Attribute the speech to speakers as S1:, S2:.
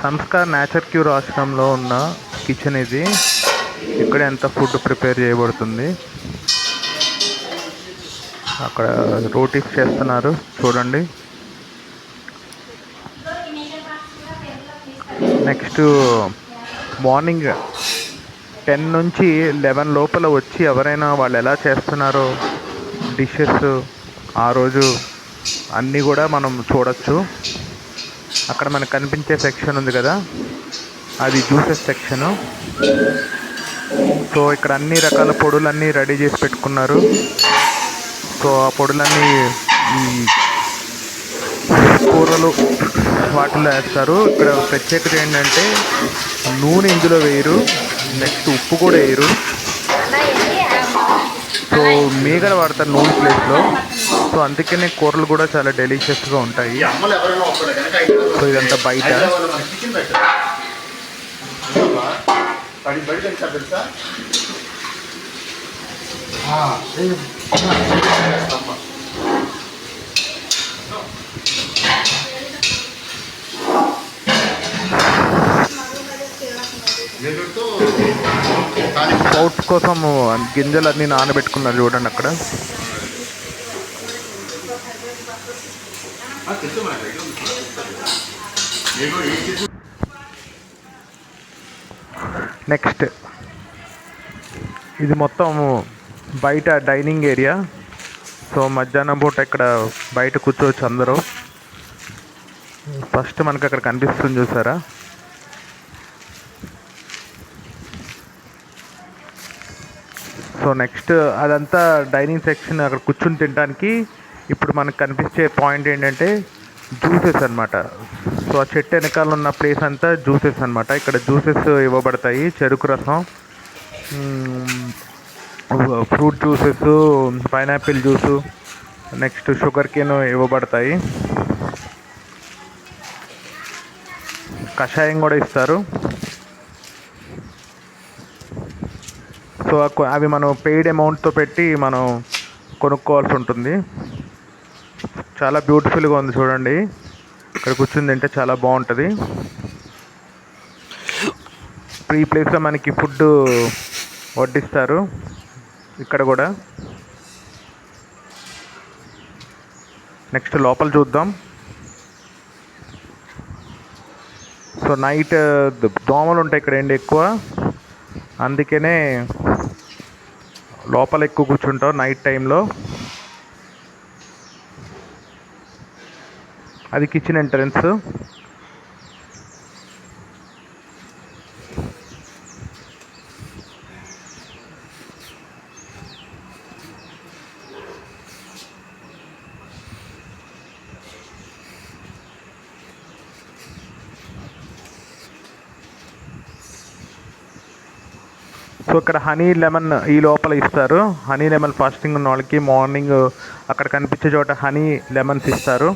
S1: Sanskar nature cure ఆశ్రమంలో ఉన్న kitchen ఇది. ఇక్కడ ఎంత ఫుడ్ ప్రిపేర్ చేయబడుతుంది. అక్కడ రోటీస్ చేస్తున్నారు చూడండి. నెక్స్ట్ మార్నింగ్ 10 నుంచి 11 లోపల వచ్చి ఎవరైనా వాళ్ళు ఎలా చేస్తున్నారో డిషెస్ ఆ రోజు అన్నీ కూడా మనం చూడొచ్చు. అక్కడ మనకు కనిపించే సెక్షన్ ఉంది కదా, అది జ్యూసెస్ సెక్షను. సో ఇక్కడ అన్ని రకాల పొడులన్నీ రెడీ చేసి పెట్టుకున్నారు. సో ఆ పొడులన్నీ ఈ కూరలు వాటిల్లో వేస్తారు. ఇక్కడ ప్రత్యేకత ఏంటంటే నూనె ఇందులో వేయరు, నెక్స్ట్ ఉప్పు కూడా వేయరు. సో మీగడ వాడతారు నూనె ప్లేస్లో. సో అందుకనే కూరలు కూడా చాలా డెలిషియస్గా ఉంటాయి. సో ఇదంతా బయట. స్పౌట్స్ కోసం గింజలన్నీ నానబెట్టుకున్నారు చూడండి అక్కడ. నెక్స్ట్ ఇది మొత్తం బయట డైనింగ్ ఏరియా. సో మధ్యాహ్నం పూట ఇక్కడ బయట కూర్చోవచ్చు అందరూ. ఫస్ట్ మనకి అక్కడ కనిపిస్తుంది చూసారా. సో నెక్స్ట్ అదంతా డైనింగ్ సెక్షన్, అక్కడ కూర్చుని తినడానికి. ఇప్పుడు మనకు కనిపించే పాయింట్ ఏంటంటే జ్యూసెస్ అనమాట. సో ఆ చెట్టు వెనకాల ఉన్న ప్లేస్ అంతా జ్యూసెస్ అనమాట. ఇక్కడ జ్యూసెస్ ఇవ్వబడతాయి. చెరుకు రసం, fruit juices, pineapple juice, next sugar cane ఇవ్వబడతాయి. కషాయం కూడా ఇస్తారు. సో అవి మనం పెయిడ్ అమౌంట్తో పెట్టి మనం కొనుక్కోవాల్సి ఉంటుంది. చాలా బ్యూటిఫుల్గా ఉంది చూడండి. ఇక్కడ కూర్చుని తింటే చాలా బాగుంటుంది. ఈ ప్లేస్లో మనకి ఫుడ్ వడ్డిస్తారు ఇక్కడ కూడా. నెక్స్ట్ లోపల చూద్దాం. సో నైట్ దోమలు ఉంటాయి ఇక్కడ ఏంటి ఎక్కువ, అందుకనే లోపల ఎక్కువ కూర్చుంటాం నైట్ టైంలో. అది కిచెన్ ఎంట్రన్స్. సో ఇక్కడ హనీ లెమన్ ఈ లోపల ఇస్తారు. హనీ లెమన్ ఫాస్టింగ్ ఉన్న వాళ్ళకి మార్నింగ్ అక్కడ కనిపించే చోట హనీ లెమన్స్ ఇస్తారు.